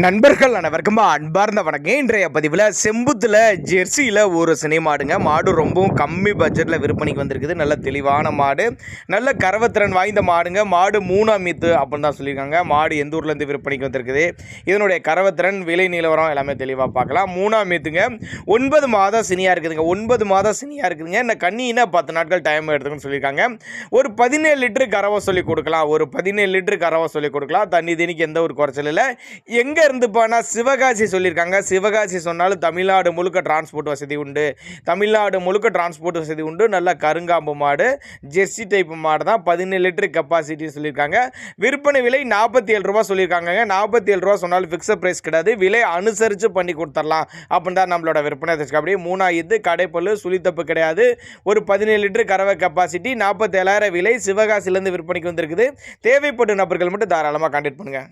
நண்பர்கள் அனைவருக்கும் அன்பார்ந்த வணக்கம். இன்றைய பதிவில் செம்புத்தில் ஜெர்சியில் ஒரு சினை மாடுங்க. மாடு ரொம்பவும் கம்மி பட்ஜெட்டில் விற்பனைக்கு வந்திருக்குது. நல்ல தெளிவான மாடு, நல்ல கறவத்திறன் வாய்ந்த மாடுங்க. மாடு 3ஆம் மீத்து அப்படின்னு தான் சொல்லியிருக்காங்க. மாடு எந்த ஊர்லேருந்து விற்பனைக்கு வந்திருக்குது, இதனுடைய கறவத்திறன், விலை நிலவரம் எல்லாமே தெளிவாக பார்க்கலாம். 3ஆம் மீத்துங்க, 9 மாதம் சினியாக இருக்குதுங்க. 9 மாதம் சினியாக இருக்குதுங்க. இந்த கண்ணினா 10 நாட்கள் டைம் எடுத்துக்கணும்னு சொல்லியிருக்காங்க. ஒரு 17 லிட்டரு கறவை சொல்லி கொடுக்கலாம். ஒரு 17 லிட்டரு கறவை சொல்லி கொடுக்கலாம். தண்ணி தண்ணிக்கு எந்த ஒரு குறைச்சல் இல்லை. எங்கே இருந்து போனால் சிவகாசி சொல்லியிருக்காங்க. சிவகாசி சொன்னாலும் தமிழ்நாடு முழுக்க டிரான்ஸ்போர்ட் வசதி உண்டு. தமிழ்நாடு முழுக்க டிரான்ஸ்போர்ட் வசதி உண்டு. நல்ல கருங்காம்பு மாடு, ஜெர்சி டைப் மாடு தான். 17 லிட்டரு கெப்பாசிட்டி சொல்லியிருக்காங்க. விற்பனை விலை 47 ரூபா சொல்லியிருக்காங்க. 47 ரூபா சொன்னாலும் ஃபிக்ஸட் ப்ரைஸ் கிடையாது. விலை அனுசரித்து பண்ணி கொடுத்துடலாம் அப்படின்னு தான் நம்மளோட விற்பனை. அப்படியே 3ஆவது கடைப்பல்லு, சுழித்தப்பு கிடையாது. ஒரு 17 லிட்டரு கறவை கெப்பாசிட்டி, 47,000 விலை. சிவகாசிலேருந்து விற்பனைக்கு வந்திருக்குது. தேவைப்படும் நபர்கள் மட்டும் தாராளமாக கான்டாக்ட் பண்ணுங்கள்.